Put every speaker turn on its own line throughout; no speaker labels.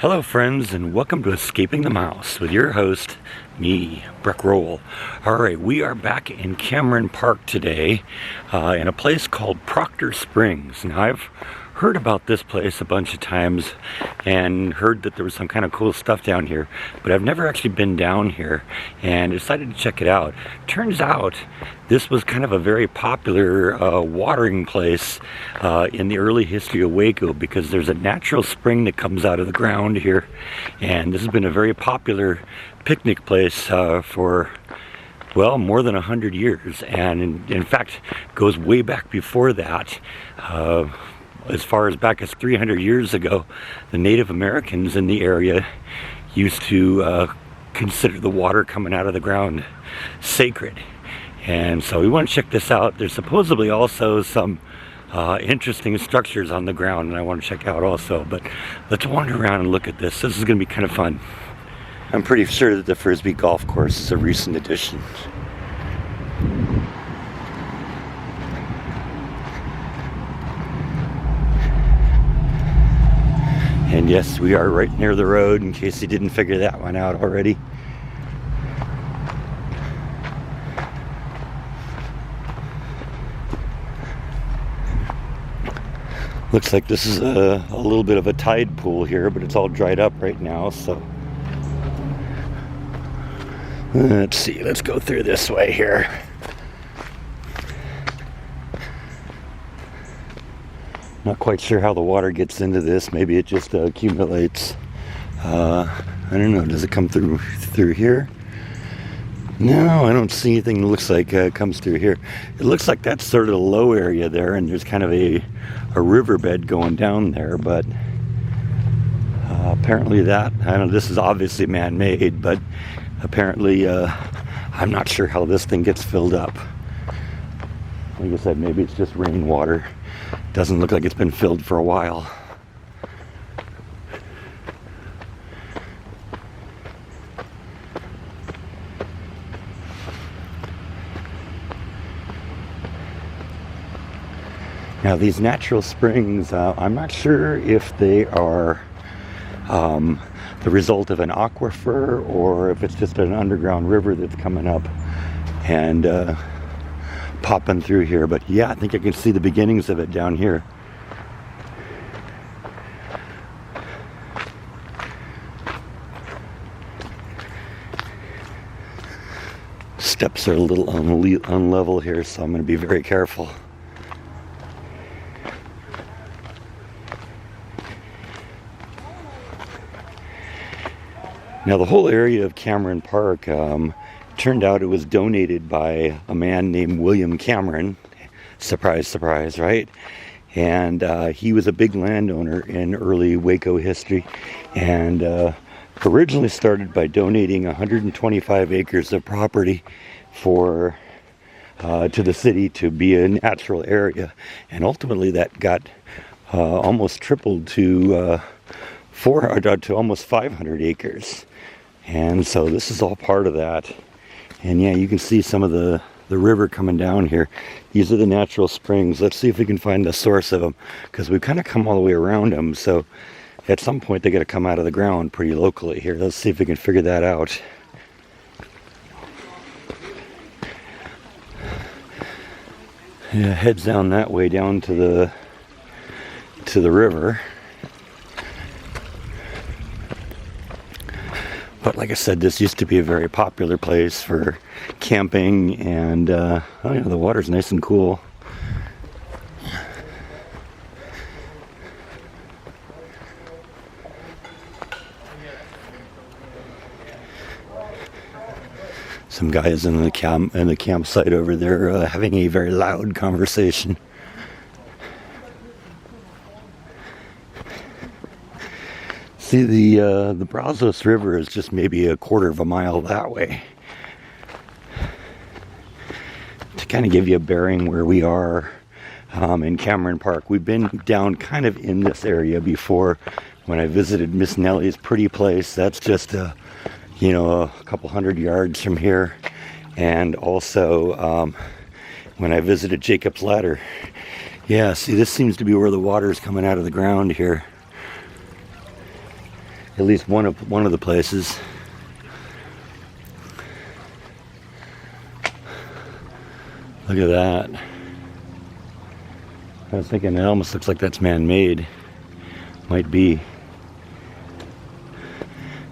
Hello friends, and welcome to Escaping the Mouse with your host, me, Breck Roll. Alright, we are back in Cameron Park today in a place called Proctor Springs. Now I've heard about this place a bunch of times and heard that there was some kind of cool stuff down here, but I've never actually been down here and decided to check it out. Turns out this was kind of a very popular watering place in the early history of Waco, because there's a natural spring that comes out of the ground here, and this has been a very popular picnic place for, well, more than 100 years, and in fact goes way back before that. As far as back as 300 years ago, the Native Americans in the area used to consider the water coming out of the ground sacred. And so we want to check this out. There's supposedly also some interesting structures on the ground, and I want to check out also. But let's wander around and look at this. This is going to be kind of fun. I'm pretty sure that the Frisbee golf course is a recent addition. And yes, we are right near the road, in case you didn't figure that one out already. Looks like this is a little bit of a tide pool here, but it's all dried up right now, so let's see, let's go through this way here. Not quite sure how the water gets into this. Maybe it just accumulates. I don't know, does it come through here? No, I don't see anything that looks like it comes through here. It looks like that's sort of the low area there, and there's kind of a riverbed going down there, but apparently that, I don't know, this is obviously man-made, but apparently I'm not sure how this thing gets filled up. Like I said, maybe it's just rainwater. Doesn't look like it's been filled for a while. Now these natural springs, I'm not sure if they are the result of an aquifer or if it's just an underground river that's coming up and popping through here. But yeah, I think I can see the beginnings of it down here. Steps are a little unlevel here, so I'm going to be very careful. Now the whole area of Cameron Park, turned out it was donated by a man named William Cameron. Surprise, surprise, right? And he was a big landowner in early Waco history, and originally started by donating 125 acres of property to the city to be a natural area, and ultimately that got almost tripled to almost 500 acres. And so this is all part of that. And yeah, you can see some of the river coming down here. These are the natural springs. Let's see if we can find the source of them, because we've kind of come all the way around them. So at some point they got to come out of the ground pretty locally here. Let's see if we can figure that out. Yeah, heads down that way down to the river. But like I said, this used to be a very popular place for camping, and oh yeah, the water's nice and cool. Some guys in the campsite over there having a very loud conversation. See, the Brazos River is just maybe a quarter of a mile that way. To kind of give you a bearing where we are in Cameron Park, we've been down kind of in this area before when I visited Miss Nellie's pretty place. That's just a couple hundred yards from here. And also when I visited Jacob's Ladder. Yeah, see, this seems to be where the water is coming out of the ground here. At least one of the places. Look at that. I was thinking it almost looks like that's man-made. Might be.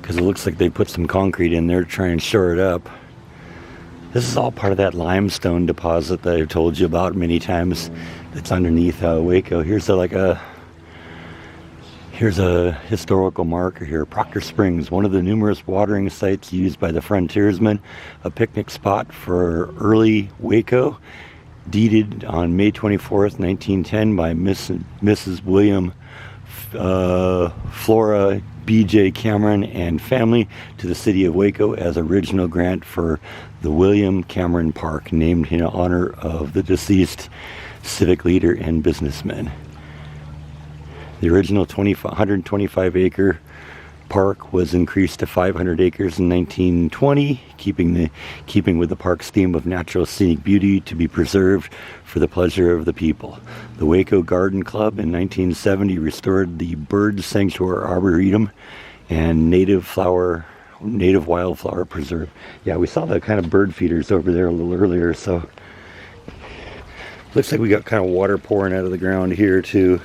Because it looks like they put some concrete in there to try and shore it up. This is all part of that limestone deposit that I've told you about many times. That's underneath Waco. Here's a historical marker here. Proctor Springs, one of the numerous watering sites used by the frontiersmen, a picnic spot for early Waco, deeded on May 24th, 1910 by Mrs. William Flora B.J. Cameron and family to the city of Waco as original grant for the William Cameron Park, named in honor of the deceased civic leader and businessman. The original 125 acre park was increased to 500 acres in 1920, keeping with the park's theme of natural scenic beauty to be preserved for the pleasure of the people. The Waco Garden Club in 1970 restored the bird sanctuary arboretum and native wildflower preserve. Yeah, we saw the kind of bird feeders over there a little earlier, so looks like we got kind of water pouring out of the ground here too.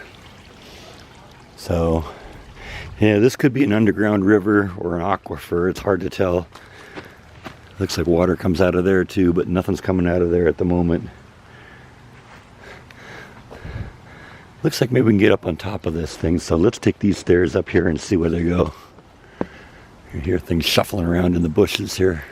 So yeah, this could be an underground river or an aquifer. It's hard to tell. Looks like water comes out of there too, but nothing's coming out of there at the moment. Looks like maybe we can get up on top of this thing. So let's take these stairs up here and see where they go. You hear things shuffling around in the bushes here.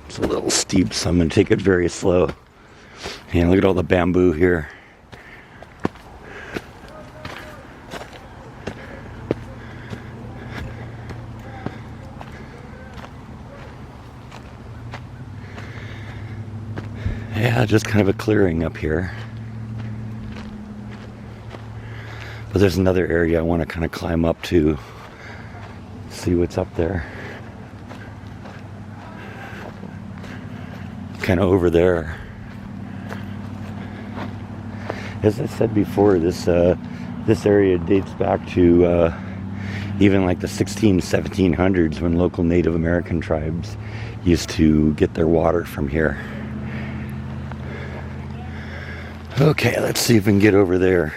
It's a little steep, so I'm going to take it very slow. And look at all the bamboo here. Yeah, just kind of a clearing up here. But there's another area I want to kind of climb up to, see what's up there. Kind of over there. As I said before, this area dates back to even like the 1700s when local Native American tribes used to get their water from here. Okay, let's see if we can get over there.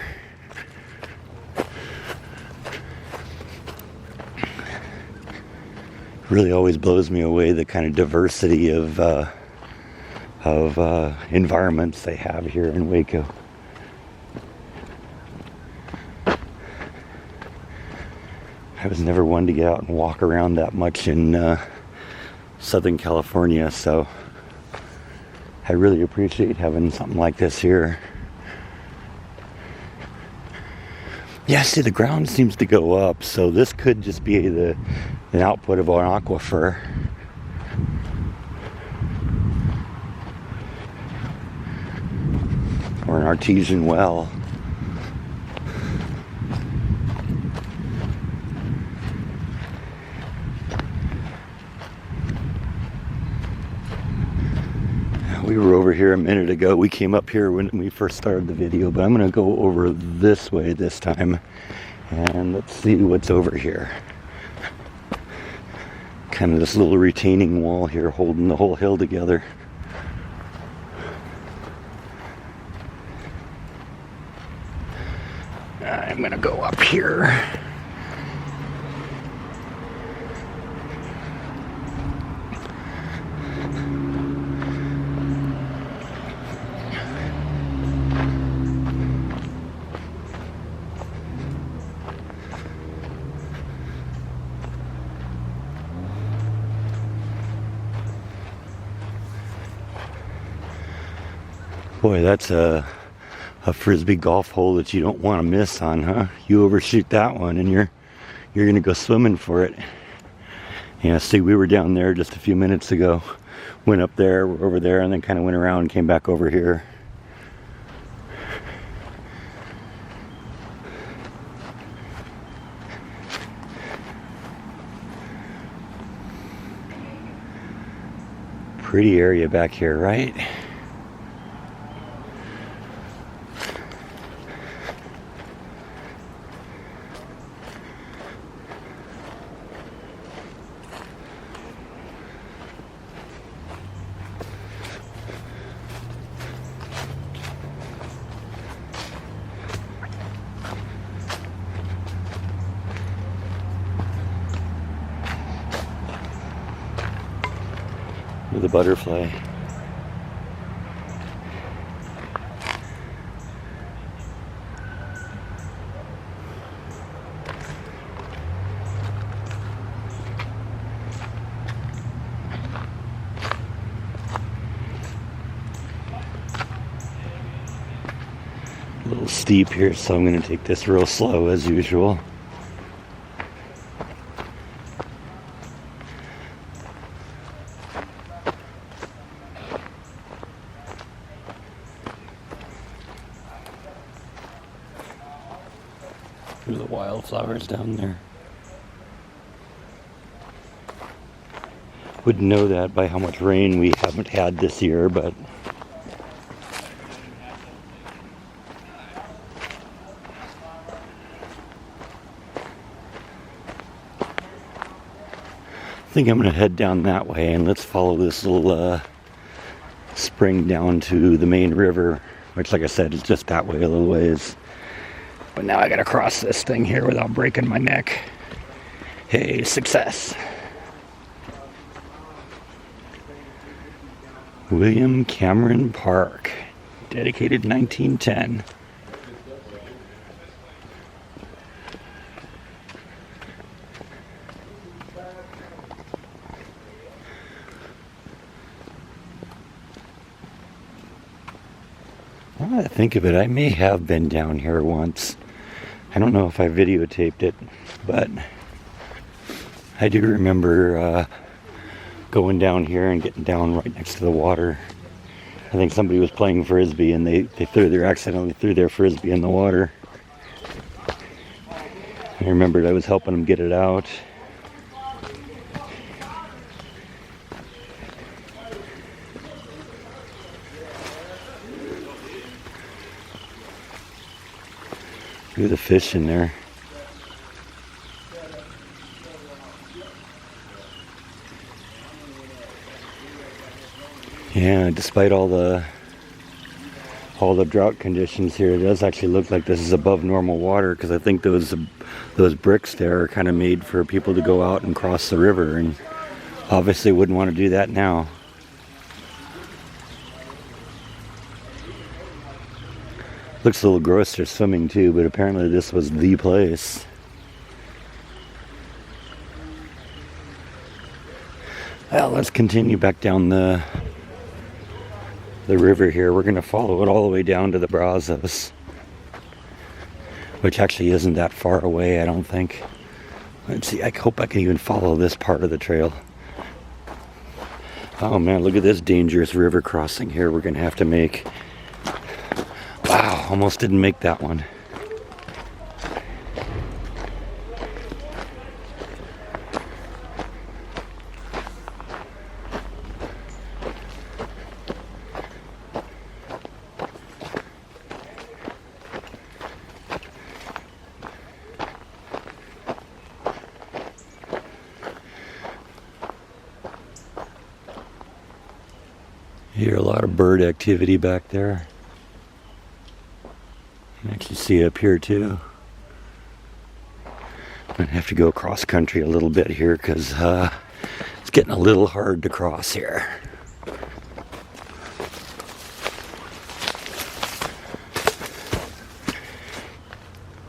Really always blows me away the kind of diversity of environments they have here in Waco. I was never one to get out and walk around that much in Southern California, so I really appreciate having something like this here. Yeah, see, the ground seems to go up, so this could just be an output of an aquifer. Or an artesian well. We were over here a minute ago. We came up here when we first started the video, but I'm going to go over this way this time. And let's see what's over here. Kind of this little retaining wall here holding the whole hill together. I'm going to go up here. Boy, that's a frisbee golf hole that you don't want to miss on, huh? You overshoot that one and you're gonna go swimming for it. Yeah, see, we were down there just a few minutes ago. Went up there, over there, and then kind of went around and came back over here. Pretty area back here, right? with a butterfly. A little steep here, so I'm going to take this real slow as usual. Through the wildflowers down there. Wouldn't know that by how much rain we haven't had this year, but I think I'm going to head down that way, and let's follow this little spring down to the main river, which, like I said, is just that way a little ways. But now I got to cross this thing here without breaking my neck. Hey, success. William Cameron Park, dedicated 1910. Now that I think of it, I may have been down here once. I don't know if I videotaped it, but I do remember going down here and getting down right next to the water. I think somebody was playing frisbee and they accidentally threw their frisbee in the water. I remembered I was helping them get it out. Look at the fish in there. Yeah, despite all the drought conditions here, it does actually look like this is above normal water, because I think those bricks there are kind of made for people to go out and cross the river, and obviously wouldn't want to do that now. Looks a little gross for swimming too, but apparently this was the place. Well, let's continue back down the river here. We're going to follow it all the way down to the Brazos, which actually isn't that far away, I don't think. Let's see, I hope I can even follow this part of the trail. Oh man, look at this dangerous river crossing here we're going to have to make. Wow, almost didn't make that one. You hear a lot of bird activity back there. You can actually see up here too. I'm going to have to go cross country a little bit here because it's getting a little hard to cross here.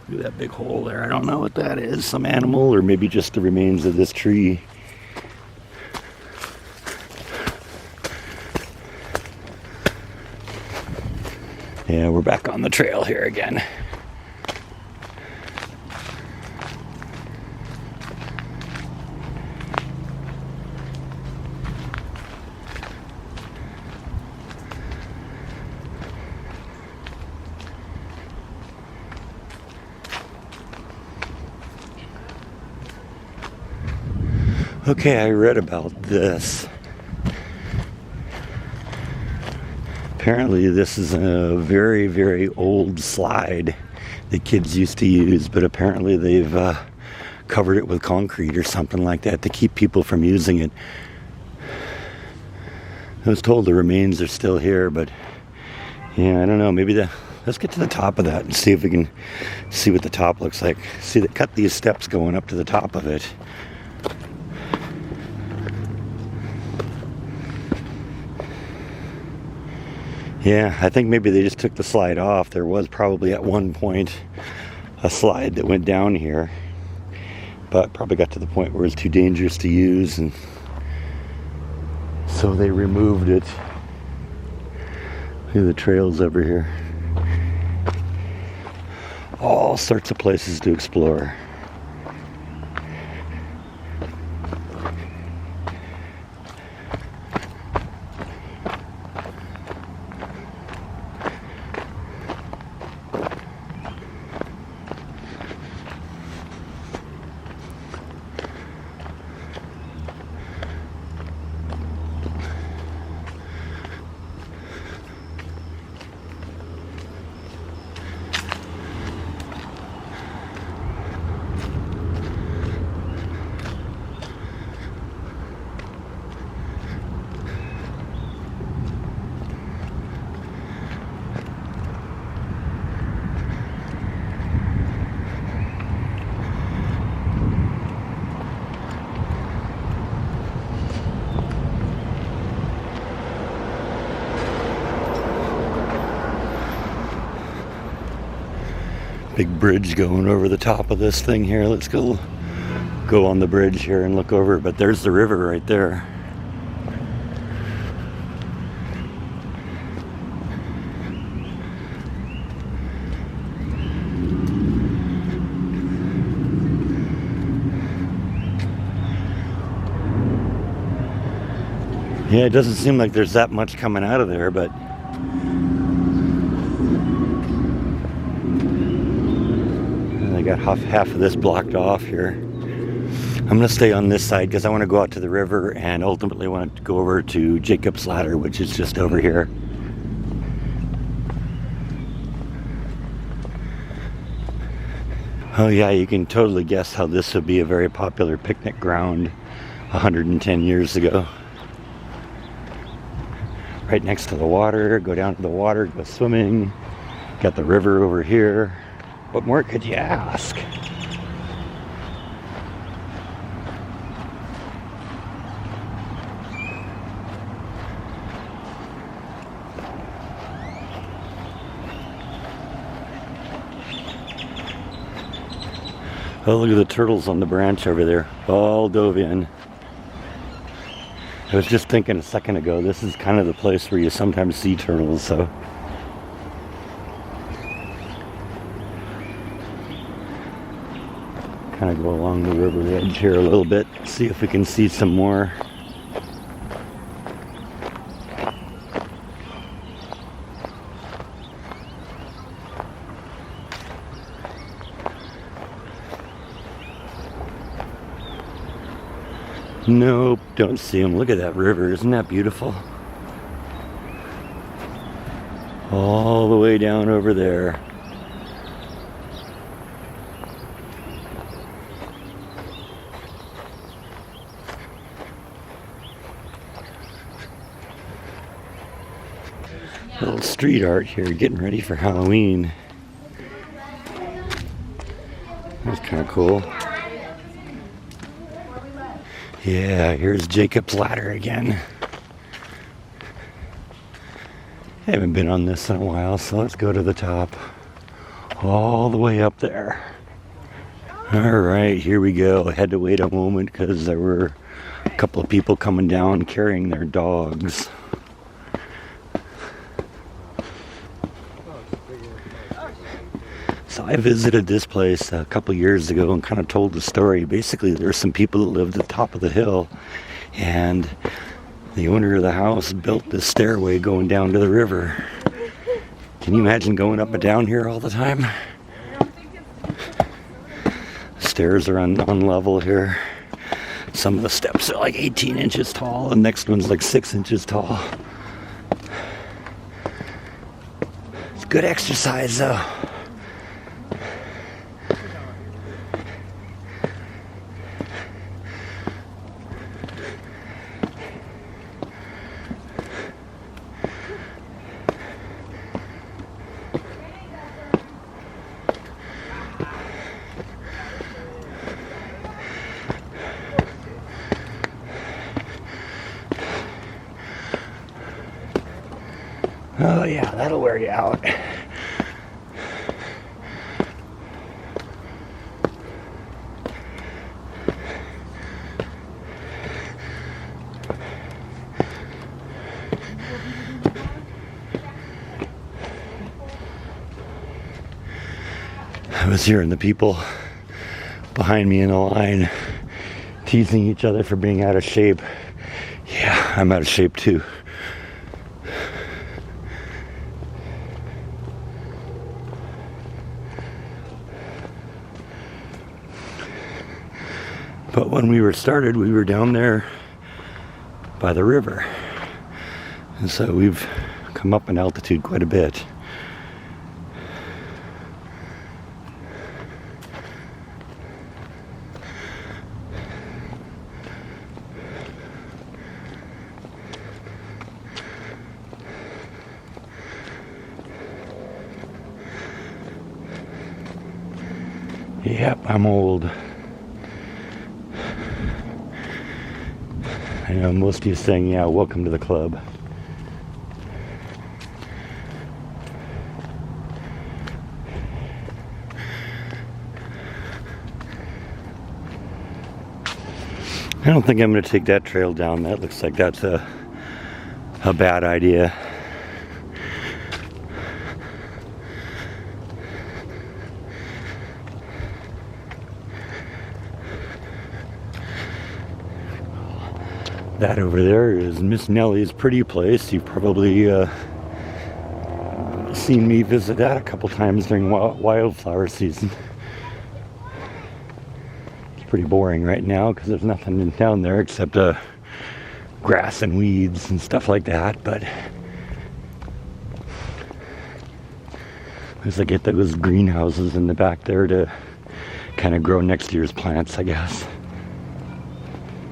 Look at that big hole there. I don't know what that is. Some animal or maybe just the remains of this tree. Yeah, we're back on the trail here again. Okay, I read about this. Apparently this is a very, very old slide that kids used to use, but apparently they've covered it with concrete or something like that to keep people from using it. I was told the remains are still here, but yeah, I don't know. Maybe let's get to the top of that and see if we can see what the top looks like. See, they cut these steps going up to the top of it. Yeah, I think maybe they just took the slide off. There was probably at one point a slide that went down here, but probably got to the point where it was too dangerous to use, and so they removed it. Look at the trails over here. All sorts of places to explore. Big bridge going over the top of this thing here. Let's go on the bridge here and look over. But there's the river right there. Yeah, it doesn't seem like there's that much coming out of there, but I got half of this blocked off here. I'm going to stay on this side because I want to go out to the river and ultimately want to go over to Jacob's Ladder, which is just over here. Oh yeah, you can totally guess how this would be a very popular picnic ground 110 years ago. Right next to the water, go down to the water, go swimming. Got the river over here. What more could you ask? Oh, look at the turtles on the branch over there. All dove in. I was just thinking a second ago, this is kind of the place where you sometimes see turtles, so. Kind of go along the river edge here a little bit, see if we can see some more. Nope, don't see them. Look at that river, isn't that beautiful? All the way down over there. Little street art here, getting ready for Halloween. That's kind of cool. Yeah, here's Jacob's Ladder again. I haven't been on this in a while, so let's go to the top. All the way up there. Alright, here we go. I had to wait a moment because there were a couple of people coming down carrying their dogs. So I visited this place a couple years ago and kind of told the story. Basically, there were some people that lived at the top of the hill, and the owner of the house built this stairway going down to the river. Can you imagine going up and down here all the time? Stairs are on level here. Some of the steps are like 18 inches tall. The next one's like 6 inches tall. It's good exercise though. Oh yeah, that'll wear you out. I was hearing the people behind me in the line teasing each other for being out of shape. Yeah, I'm out of shape too. But when we were started, we were down there by the river. And so we've come up in altitude quite a bit. Yep, I'm old. I know most of you saying, yeah, welcome to the club. I don't think I'm going to take that trail down. That looks like that's a bad idea. That over there is Miss Nellie's pretty place. You've probably seen me visit that a couple times during wildflower season. It's pretty boring right now because there's nothing down there except grass and weeds and stuff like that. But as I get those greenhouses in the back there to kind of grow next year's plants, I guess.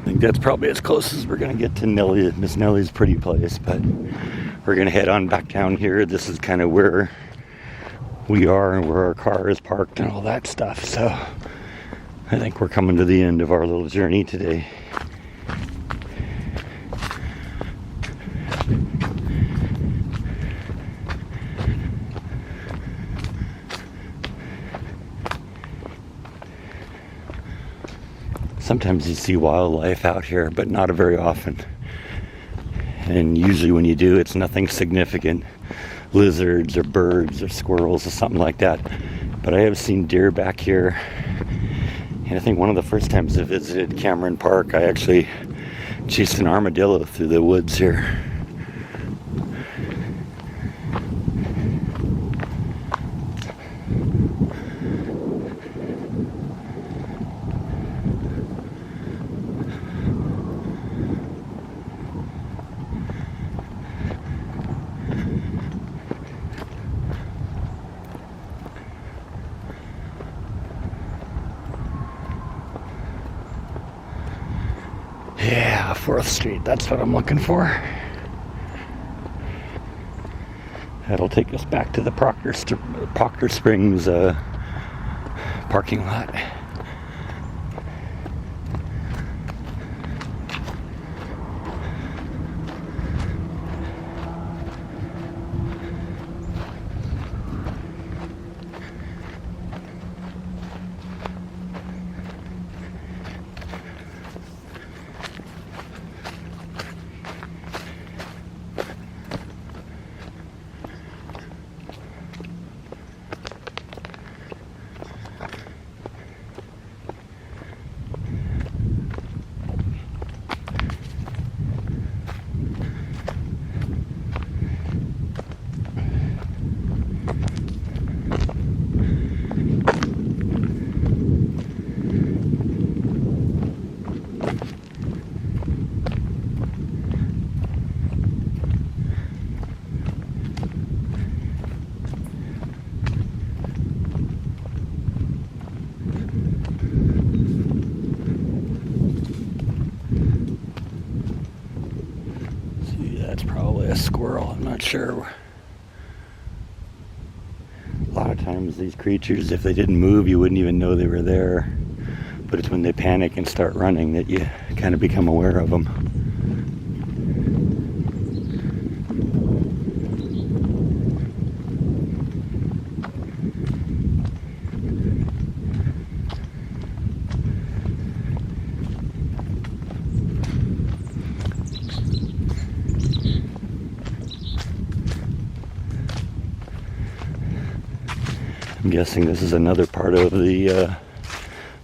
I think that's probably as close as we're going to get to Miss Nellie's pretty place, but we're going to head on back down here. This is kind of where we are and where our car is parked and all that stuff. So I think we're coming to the end of our little journey today. Sometimes you see wildlife out here, but not very often. And usually when you do, it's nothing significant. Lizards or birds or squirrels or something like that. But I have seen deer back here. And I think one of the first times I visited Cameron Park, I actually chased an armadillo through the woods here. Yeah, 4th Street, that's what I'm looking for. That'll take us back to the Proctor Springs parking lot. That's probably a squirrel, I'm not sure. A lot of times these creatures, if they didn't move, you wouldn't even know they were there. But it's when they panic and start running that you kind of become aware of them. I'm guessing this is another part of the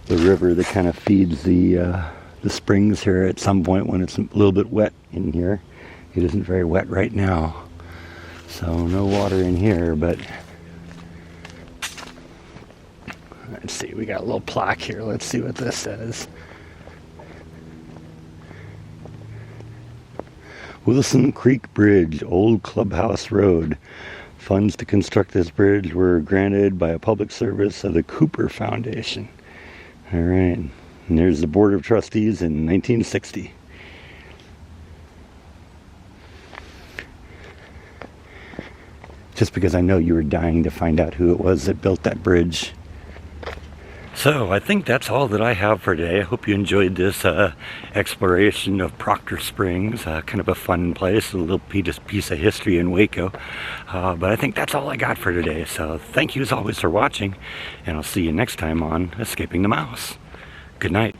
river that kind of feeds the springs here at some point when it's a little bit wet in here. It isn't very wet right now, so no water in here, but let's see, we got a little plaque here. Let's see what this says. Wilson Creek Bridge, Old Clubhouse Road. Funds to construct this bridge were granted by a public service of the Cooper Foundation. All right, and there's the Board of Trustees in 1960. Just because I know you were dying to find out who it was that built that bridge. So I think that's all that I have for today. I hope you enjoyed this exploration of Proctor Springs. Kind of a fun place, a little piece of history in Waco. But I think that's all I got for today. So thank you as always for watching, and I'll see you next time on Escaping the Mouse. Good night.